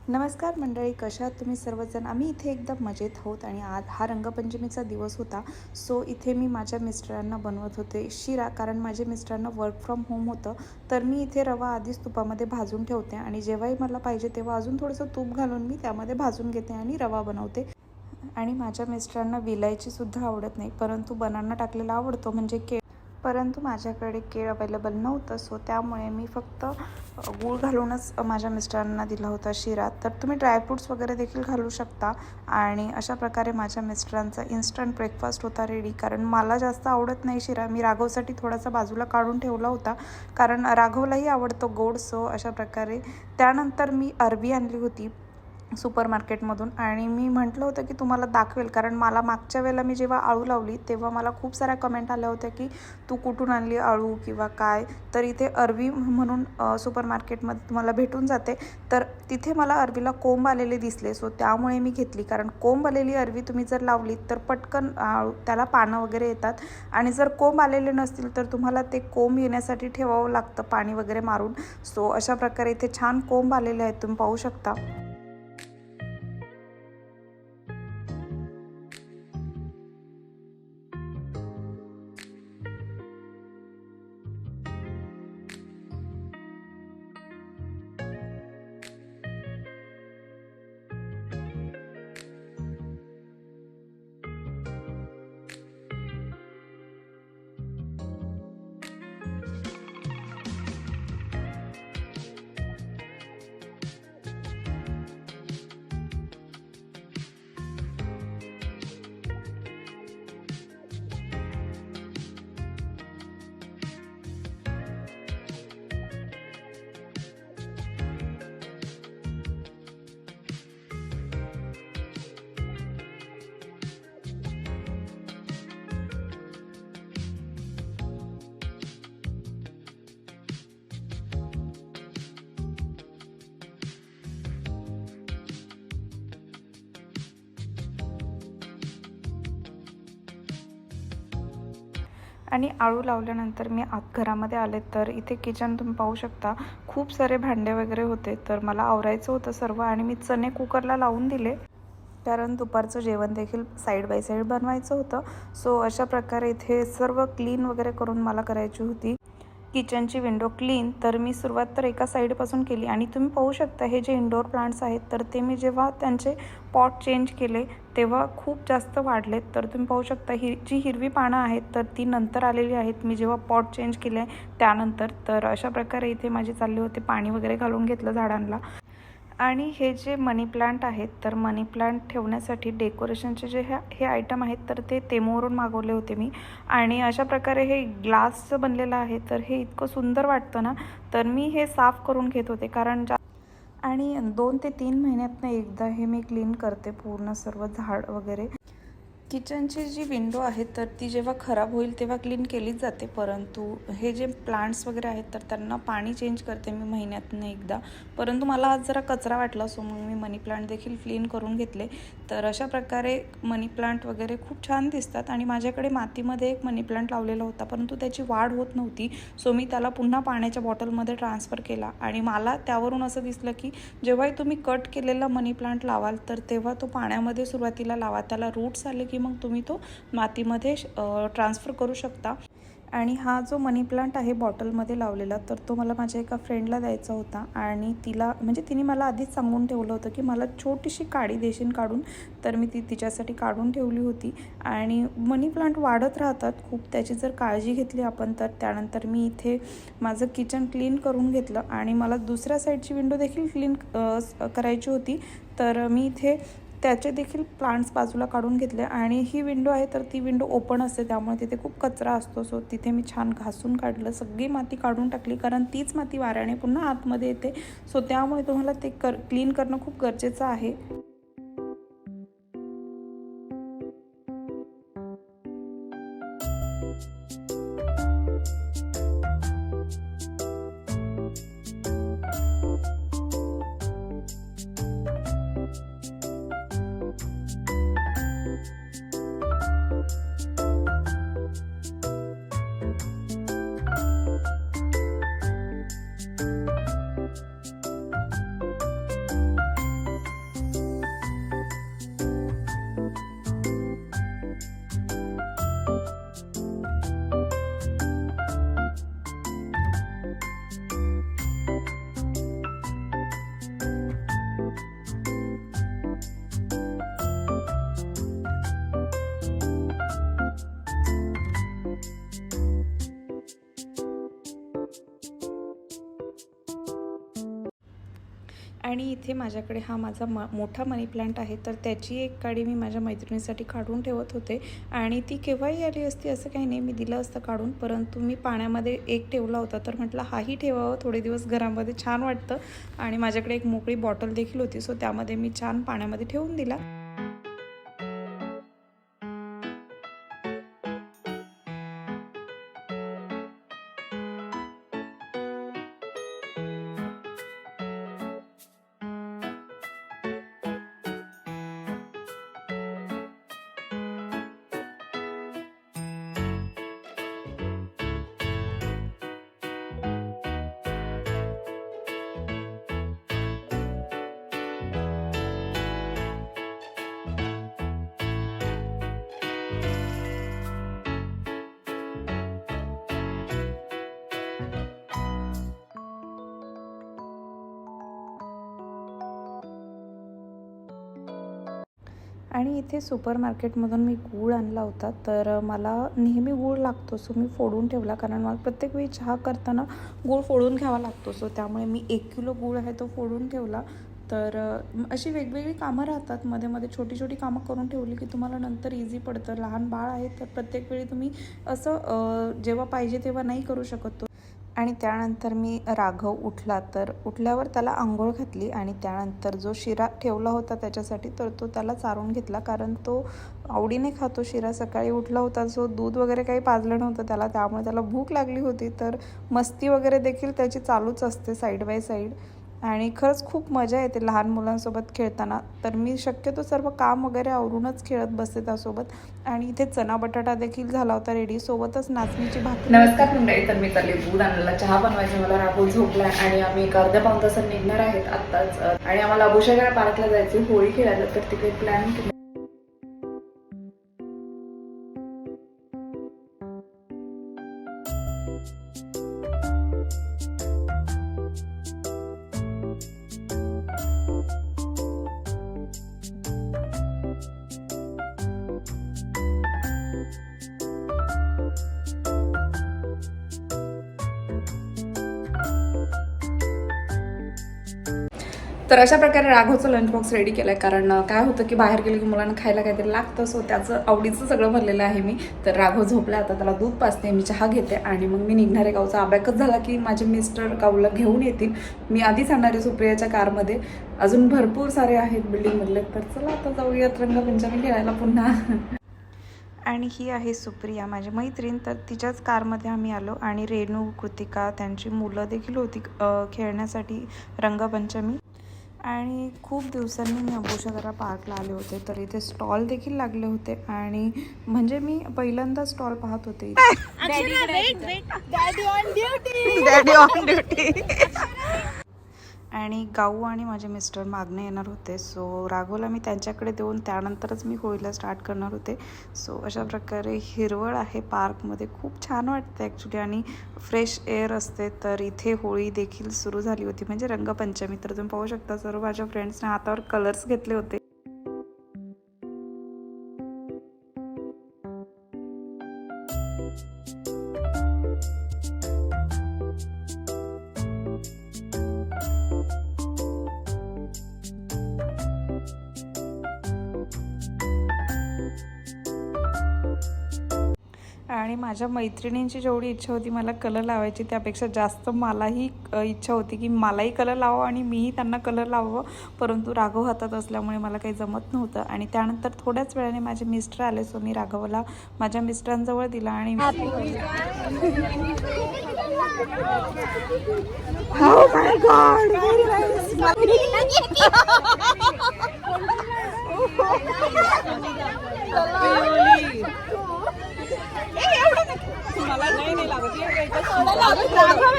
नमस्कार मंडळी, कशा आहात तुम्ही सर्वजण? आम्ही इथे एकदम मजेत आहोत आणि आज हा रंगपंचमीचा दिवस होता. सो इथे मी माझ्या मिस्टरांना बनवत होते शिरा, कारण माझ्या मिस्टरांना वर्क फ्रॉम होम होतं. तर मी इथे रवा आधीच तुपामध्ये भाजून ठेवते आणि जेव्हाही मला पाहिजे तेव्हा अजून थोडंसं तूप घालून मी त्यामध्ये भाजून घेते आणि रवा बनवते. आणि माझ्या मिस्टरांना विलायचीसुद्धा आवडत नाही, परंतु बनाना टाकलेला आवडतो, म्हणजे परंतु माझ्याकडे केळ अवेलेबल नव्हतं. सो त्यामुळे मी फक्त गूळ घालूनच माझ्या मिस्टरांना दिला होता शिरा. तर तुम्ही ड्रायफ्रूट्स वगैरे देखील घालू शकता. आणि अशा प्रकारे माझ्या मिस्टरांचा इन्स्टंट ब्रेकफास्ट होता रेडी. कारण मला जास्त आवडत नाही शिरा. मी राघवसाठी थोडासा बाजूला काढून ठेवला होता, कारण राघवलाही आवडतो गोड. सो अशा प्रकारे त्यानंतर मी अरबी आणली होती सुपर मार्केटमधून आणि मी म्हटलं होतं की तुम्हाला दाखवेल, कारण मला मागच्या वेळेला मी जेव्हा आळू लावली तेव्हा मला खूप साऱ्या कमेंट आल्या होत्या की तू कुठून आणली आळू किंवा काय. तर इथे अरबी म्हणून सुपर मार्केटमध्ये तुम्हाला भेटून जाते. तर तिथे मला अरबीला कोंब आलेले दिसले, सो त्यामुळे मी घेतली. कारण कोंब आलेली अरबी तुम्ही जर लावली तर पटकन त्याला पानं वगैरे येतात, आणि जर कोंब आलेले नसतील तर तुम्हाला ते कोंब येण्यासाठी ठेवावं लागतं पाणी वगैरे मारून. सो अशा प्रकारे इथे छान कोंब आलेले आहेत, तुम्ही पाहू शकता. आणि आळू लावल्यानंतर मी आत घरामध्ये आले तर इथे किचन तुम्ही पाहू शकता. खूप सारे भांडे वगैरे होते, तर मला आवरायचं होतं सर्व. आणि मी चणे कुकरला लावून दिले, कारण दुपारचं जेवण देखील साईड बाय साईड बनवायचं होतं. सो अशा प्रकारे इथे सर्व क्लीन वगैरे करून मला करायची होती किचनची विंडो क्लीन. तर मी सुरुवात तर एका साईडपासून केली. आणि तुम्ही पाहू शकता हे जे इंडोर प्लांट्स आहेत तर ते मी जेव्हा त्यांचे पॉट चेंज केले तेव्हा खूप जास्त वाढलेत. तर तुम्ही पाहू शकता जी हिरवी पानं आहेत तर ती नंतर आलेली आहेत, मी जेव्हा पॉट चेंज केले त्यानंतर. तर अशा प्रकारे इथे माझे चालले होते, पाणी वगैरे घालून घेतलं झाडांना. आणि हे जे मनी प्लांट आहेत तर मनी प्लांट ठेवण्यासाठी डेकोरेशनचे जे हे आयटम आहेत तर ते तेमोवरून मागवले होते मी. आणि अशा प्रकारे हे ग्लासचं बनलेलं आहे, तर हे इतकं सुंदर वाटतं ना. तर मी हे साफ करून घेत होते, कारण आणि 2 ते 3 महिन्यातनं एकदा हे मी क्लीन करते पूर्ण सर्व झाड वगैरे. किचनची जी विंडो आहे तर ती जेव्हा खराब होईल तेव्हा क्लीन केलीच जाते, परंतु हे जे प्लांट्स वगैरे आहेत तर त्यांना पाणी चेंज करते मी महिन्यातून एकदा. परंतु मला आज जरा कचरा वाटला, सो मग मी मनी प्लांट देखील क्लीन करून घेतले. तर अशा प्रकारे मनी प्लांट वगैरे खूप छान दिसतात. आणि माझ्याकडे मातीमध्ये एक मनी प्लांट लावलेला होता, परंतु त्याची वाढ होत नव्हती. सो मी त्याला पुन्हा पाण्याच्या बॉटलमध्ये ट्रान्सफर केला. आणि मला त्यावरून असं दिसलं की जेव्हाही तुम्ही कट केलेला मनी प्लांट लावाल तर तेव्हा तो पाण्यामध्ये सुरुवातीला लावा, त्याला रूट्स आले की मग तुम्ही तो मातीमध्ये ट्रान्सफर करू शकता. आणि हा जो मनी प्लांट आहे बॉटलमध्ये लावलेला तर तो मला माझ्या एका फ्रेंडला द्यायचा होता. आणि तिने मला आधीच सांगून ठेवलं होतं की मला छोटीशी काडी देशील काढून. तर मी ती तिच्यासाठी काढून ठेवली होती. आणि मनी प्लांट वाढत राहतात खूप, त्याची जर काळजी घेतली आपण तर. त्यानंतर मी इथे माझं किचन क्लीन करून घेतलं आणि मला दुसऱ्या साईडची विंडो देखील क्लीन करायची होती. तर मी इथे त्याचे देखील प्लांट्स बाजूला काढून घेतले. आणि ही विंडो आहे तर ती विंडो ओपन असते, त्यामुळे तिथे खूप कचरा असतो. सो तिथे मी छान घासून काढलं, सगळी माती काढून टाकली, कारण तीच माती वाऱ्याने पुन्हा आतमध्ये येते. सो त्यामुळे तुम्हाला ते क्लीन करणं खूप गरजेचं आहे. आणि इथे माझ्याकडे हा माझा मोठा मनी प्लांट आहे, तर त्याची एक काडी मी माझ्या मैत्रिणीसाठी काढून ठेवत होते आणि ती केव्हाही आली असती असं काही नाही, मी दिलं असतं काढून, परंतु मी पाण्यामध्ये एक ठेवला होता तर म्हटलं हाही ठेवावं, थोडे दिवस घरामध्ये छान वाटतं. आणि माझ्याकडे एक मोकळी बॉटल देखील होती, सो त्यामध्ये मी छान पाण्यामध्ये ठेवून दिला. आणि इथे सुपर मार्केटमधून मी गूळ आणला होता, तर मला नेहमी गूळ लागतो, सो मी फोडून ठेवला, कारण मला प्रत्येक वेळी चहा करताना गूळ फोडून घ्यावा लागतो. सो त्यामुळे मी 1 किलो गूळ आहे तो फोडून ठेवला. तर अशी वेगवेगळी कामं राहतात, मध्ये मध्ये छोटी छोटी कामं करून ठेवली की तुम्हाला नंतर इझी पडतं. लहान बाळ आहे तर प्रत्येक वेळी तुम्ही असं जेव्हा पाहिजे तेव्हा नाही करू शकत. आणि त्यानंतर मी राघव उठला, तर उठल्यावर त्याला आंघोळ घातली आणि त्यानंतर जो शिरा ठेवला होता त्याच्यासाठी, तर तो त्याला चारून घेतला, कारण तो आवडीने खातो शिरा. सकाळी उठला होता, सो दूध वगैरे काही पाजलं नव्हतं त्याला, त्यामुळे त्याला भूक लागली होती. तर मस्ती वगैरे देखील त्याची चालूच असते साईड बाय साईड, आणि खरंच खूप मजा येते लहान मुलांसोबत खेळताना. तर मी शक्यतो सर्व काम वगैरे आवरूनच खेळत बसते त्यासोबत. आणि इथे चना बटाटा देखील झाला होता रेडी, सोबतच नाचणीची भाकरी. नमस्कार मंडळी, तर मी चालली दूध आणायला, चहा बनवायचं, मला राघव झोपलाय आणि आम्ही एक अर्ध्या पाऊण तासात निघणार आहेत आत्ताच. आणि आम्हाला अबुशागरा पार्कला जायचं होळी खेळायला, तर तिकडे प्लॅन केला. तर अशा प्रकारे राघवचं लंच बॉक्स रेडी केलाय, कारण काय होतं की बाहेर गेलं की मुलांना खायला काहीतरी लागतं, सो त्याचं आवडीचं सगळं भरलेलं आहे मी. तर राघव झोपला, आता त्याला दूध पाजते, मी चहा घेते आणि मग मी निघणार आहे. गावचा अभ्यास झाला की माझे मिस्टर गावला घेऊन येतील. मी आधीच आणणार आहे सुप्रियाच्या कारमध्ये, अजून भरपूर सारे आहेत बिल्डिंगमधले. तर चला आता जाऊयात रंगपंचमी खेळायला पुन्हा. आणि ही आहे सुप्रिया, माझी मैत्रीण. तर तिच्याच कारमध्ये आम्ही आलो आणि रेणू, कृतिका, त्यांची मुलं देखील होती खेळण्यासाठी रंगपंचमी. आणि खूप दिवसांनी मी अबुशागरा पार्कला आले होते, तर इथे स्टॉल देखील लागले होते आणि म्हणजे मी पहिल्यांदा स्टॉल पाहत होते. Daddy on duty. आणि गाऊ आणि माझे मिस्टर मागणे येणार होते, सो राघवला मी त्यांच्याकडे देऊन त्यानंतरच मी होळीला स्टार्ट करणार होते. सो अशा प्रकारे हिरवळ आहे पार्कमध्ये, खूप छान वाटते ॲक्च्युली आणि फ्रेश एअर असते. तर इथे होळी देखील सुरू झाली होती, म्हणजे रंगपंचमी. तर तुम्ही पाहू शकता सर्व माझ्या फ्रेंड्सने हातावर कलर्स घेतले होते. आणि माझ्या मैत्रिणींची जेवढी इच्छा होती मला कलर लावायची, त्यापेक्षा जास्त मलाही इच्छा होती की मलाही कलर लावावं आणि मीही त्यांना कलर लावावं, परंतु राघव हातात असल्यामुळे मला काही जमत नव्हतं. आणि त्यानंतर थोड्याच वेळाने माझे मिस्टर आले, सो मी राघवला माझ्या मिस्टरांजवळ दिला. आणि Oh my God! मला नाही लागत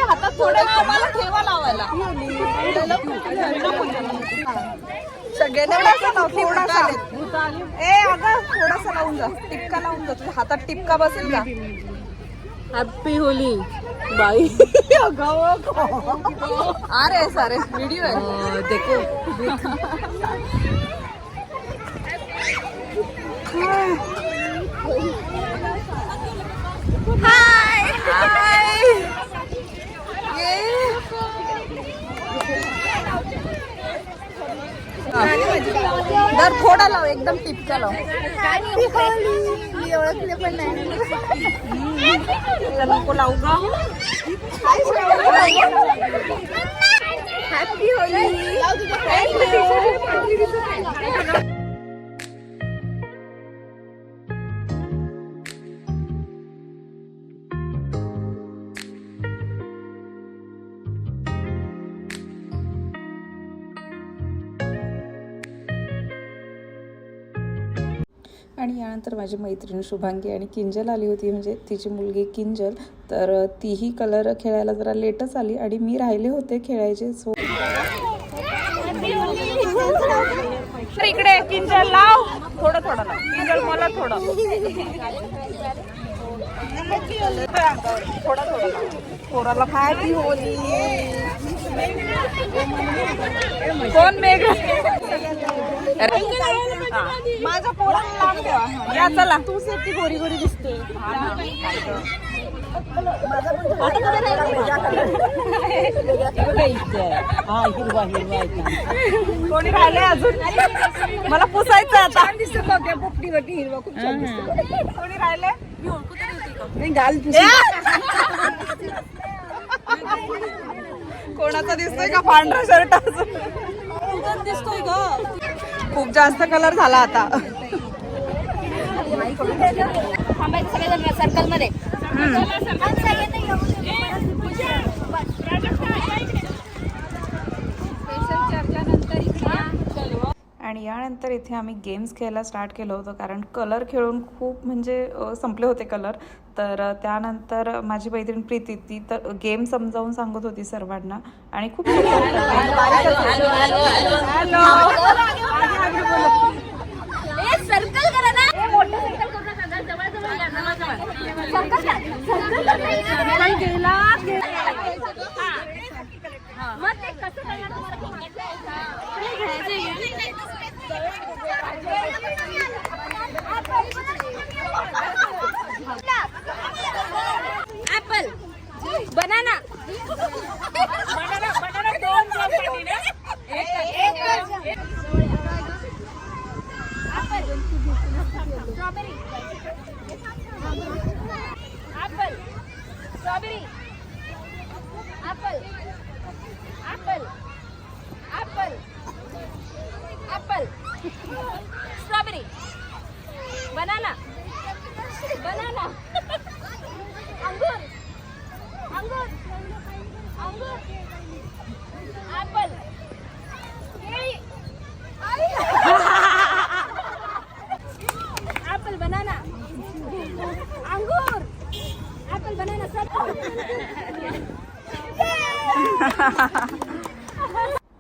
हातात थोडं मला ठेवा लावायला सगळ्यांना थोडासा. ए अगं थोडासा लावून जा, टिपका लावून जा, तुझ्या हातात टिपका बसेल का? हॅपी होली बाई. अरे सारे व्हिडिओ आहे देखो. हाय हाय. दर थोडा लाव, एकदम टिपका लाव. मी ओळखले पण नाही. नको लावू का? Happy Holy. आणि यानंतर माझी मैत्रीण शुभांगी आणि किंजल आली होती, म्हणजे तिची मुलगी किंजल. तर तीही कलर खेळायला जरा लेटच आली आणि मी राहिले होते खेळायचे. सो इकडे किंजल लाव, थोडं थोडं लाव. किंजल मला थोडं थोडं लाव. पोराला हॅपी होली. कोण मेघ? माझ्या पोराला लांब ठेवा. या चला. तू सेफ्टी गोरी गोरी दिसते. कोणी राहिले अजून? मला पुसायचं आता. पोपटीवरती हिरवा खूप छान दिसतो. कोणी राहिले? नाही गाल कोणाचा दिसतोय का पांढरा शर्ट अजून? दिसतोय ग. खूप जास्त कलर झाला आता. थांबायचं सगळेजण सर्कल मध्ये. आणि यानंतर इथे आम्ही गेम्स खेळायला स्टार्ट केलं होतं, कारण कलर खेळून खूप म्हणजे संपले होते कलर. तर त्यानंतर माझी मैत्रीण प्रीती ती तर गेम समजावून सांगत होती सर्वांना आणि खूप सर्कल करा ना. मोठं सर्कल करू नका. जवळ जवळ या. सर्कल गेला. मग ते कसं करणार apple banana. Strawberry. Apple. Strawberry. Apple. Apple. Apple. Apple. Strawberry. Banana. Banana. अंगूर. अंगूर. अंगूर. ऍपल. केळी. ऍपल. बनाना. अंगूर. ऍपल. बनाना.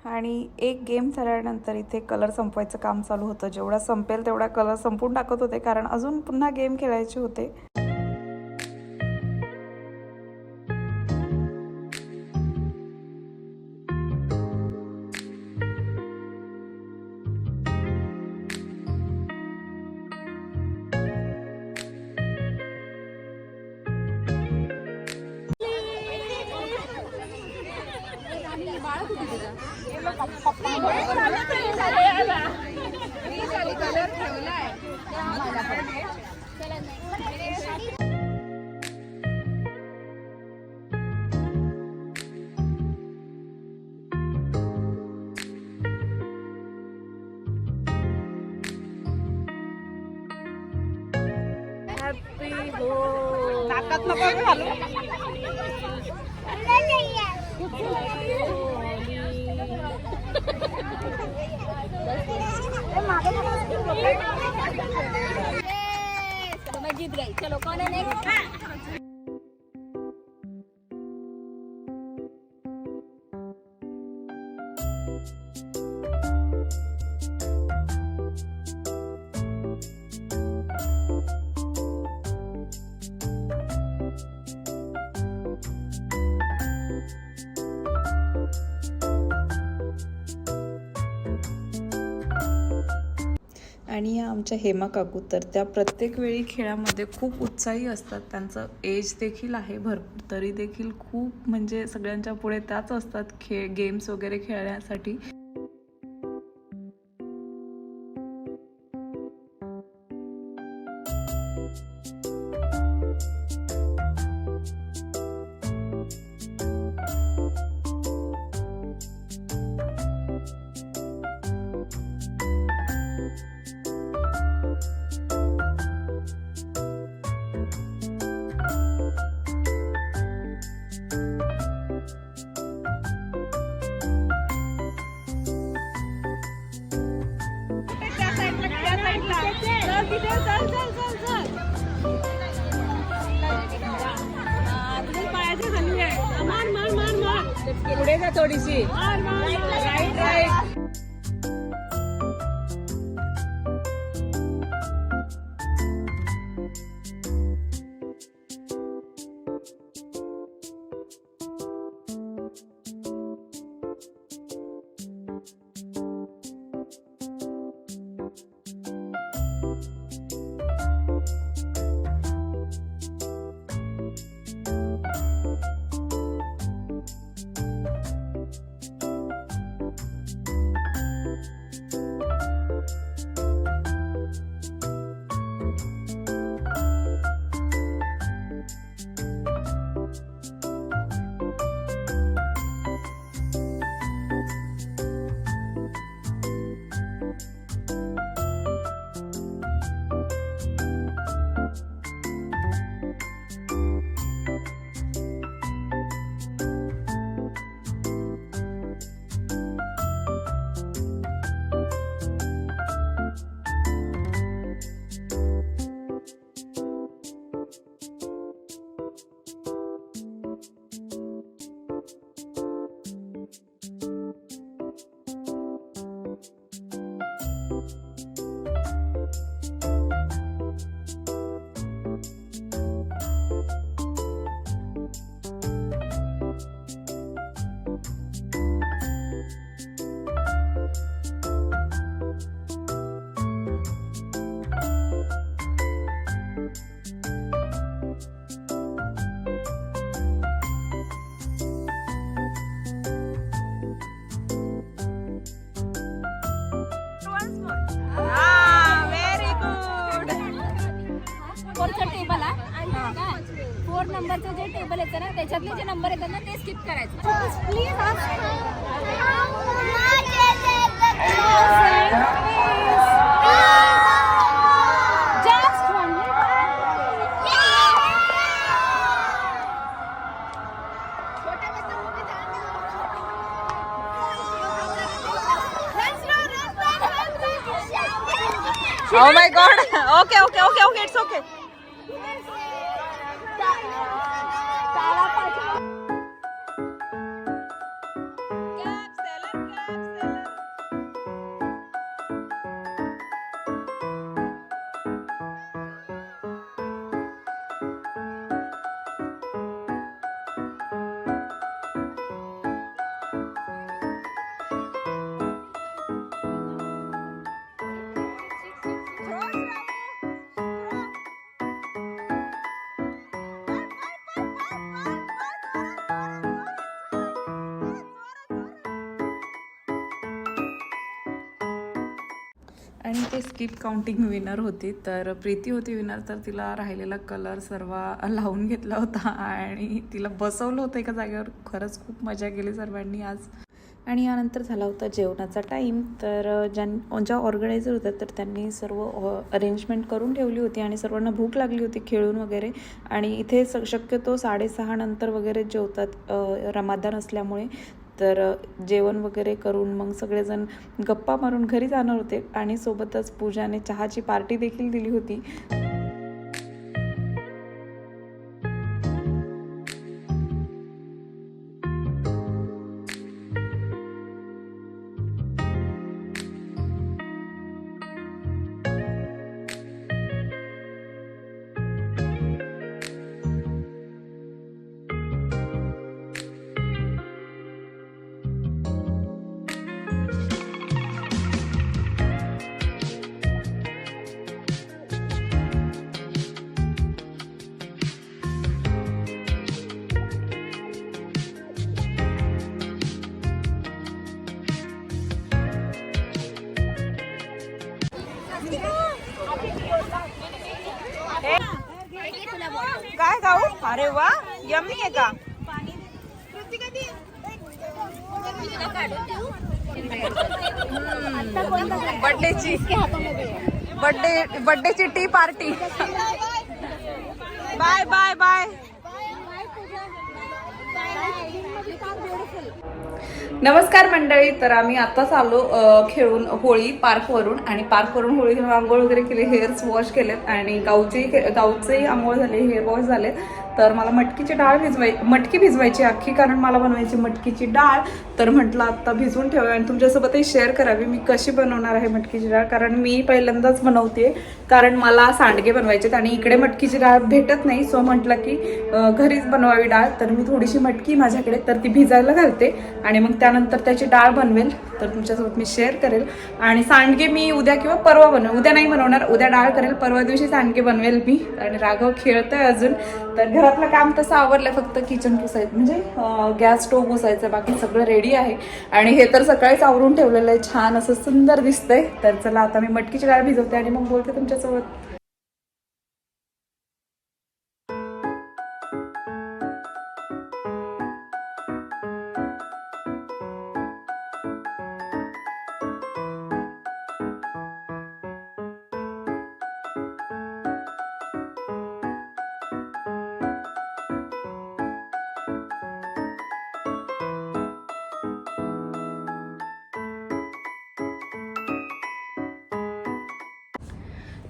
आणि एक गेम झाल्यानंतर इथे कलर संपवायचं काम चालू होतं. जेवढा संपेल तेवढा कलर संपून टाकत होते, कारण अजून पुन्हा गेम खेळायचे होते. नाकात नको घालू. मैं जीत गई. चलो कौन है नेक्स्ट? आणि या आमच्या हेमा काकू तर त्या प्रत्येक वेळी खेळामध्ये खूप उत्साही असतात. त्यांचं एज देखील आहे भरपूर, तरी देखील खूप म्हणजे सगळ्यांच्या पुढे त्याच असतात गेम्स वगैरे खेळण्यासाठी. पुढे जा थोडीशी. Right right. टेबल आहे 4 नंबरचं जे टेबल येतं ना त्याच्यातले जे नंबर येतात ना ते स्किप करायचं please. Oh my God. Okay, okay, okay, okay. It's okay. आणि ते स्किप काउंटिंग विनर होती, तर प्रीती होती विनर. तर तिला राहिलेला कलर सर्व लावून घेतला होता आणि तिला बसवलं होतं एका जागेवर. खरंच खूप मजा केली सर्वांनी आज. आणि यानंतर झाला होता जेवणाचा टाईम. तर ज्या ऑर्गनायझर होत्या तर त्यांनी सर्व अरेंजमेंट करून ठेवली होती आणि सर्वांना भूक लागली होती खेळून वगैरे. आणि इथे शक्यतो 6:30 नंतर वगैरे जेवतात रमादान असल्यामुळे. तर जेवण वगैरे करून मग सगळेजण गप्पा मारून घरी जाणार होते आणि सोबतच पूजाने चहाची पार्टी देखील दिली होती. काय खाऊ? अरे वा, यम्मी आहे का? बर्थडेची बर्थडेची tea party. Bye bye bye. नमस्कार मंडळी. तर आम्ही आताच आलो खेळून होळी पार्कवरून. आणि पार्कवरून होळी घेऊन आंघोळ वगैरे केली, हेअर्स वॉश केलेत आणि गावचेही आंघोळ झाले, हेअर वॉश झाले. तर मला मटकी भिजवायची अख्खी, कारण मला बनवायची मटकीची डाळ. तर म्हटलं आत्ता भिजवून ठेवा आणि तुमच्यासोबतही शेअर करावी मी कशी बनवणार आहे मटकीची डाळ, कारण मी पहिल्यांदाच बनवते. कारण मला सांडगे बनवायचे आणि इकडे मटकीची डाळ भेटत नाही. सो म्हटलं की घरीच बनवावी डाळ. तर मी थोडीशी मटकी माझ्याकडे तर ती भिजायला घालते आणि मग त्यानंतर त्याची डाळ बनवेल, तर तुमच्यासोबत मी शेअर करेल. आणि सांडगे मी उद्या किंवा परवा उद्या नाही बनवणार, उद्या डाळ करेल, परवा दिवशी सांडगे बनवेल मी. आणि राघव खेळतोय अजून. तर घरातलं काम तसं आवरलं, फक्त किचन पुसायचं म्हणजे गॅस स्टोव्ह पुसायचं, बाकी सगळं रेडी आहे. आणि हे तर सकाळीच आवरून ठेवलेलं आहे, छान असं सुंदर दिसतंय. तर चला आता मी मटकीची डाळ भिजवते आणि मग बोलते तुमच्यासोबत.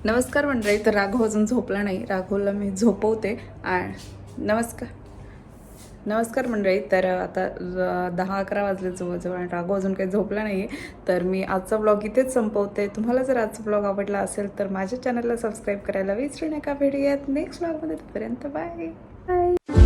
नमस्कार मंडळी. तर राघव अजून झोपला नाही, राघवला मी झोपवते. नमस्कार मंडळी. तर आता 10-11 वाजले जवळजवळ आणि राघव अजून काही झोपला नाही आहे. तर मी आजचा ब्लॉग इथेच संपवते. तुम्हाला जर आजचा ब्लॉग आवडला असेल तर माझ्या चॅनलला सबस्क्राईब करायला विसरू नका. भेटूयात नेक्स्ट ब्लॉगमध्ये. तोपर्यंत बाय बाय.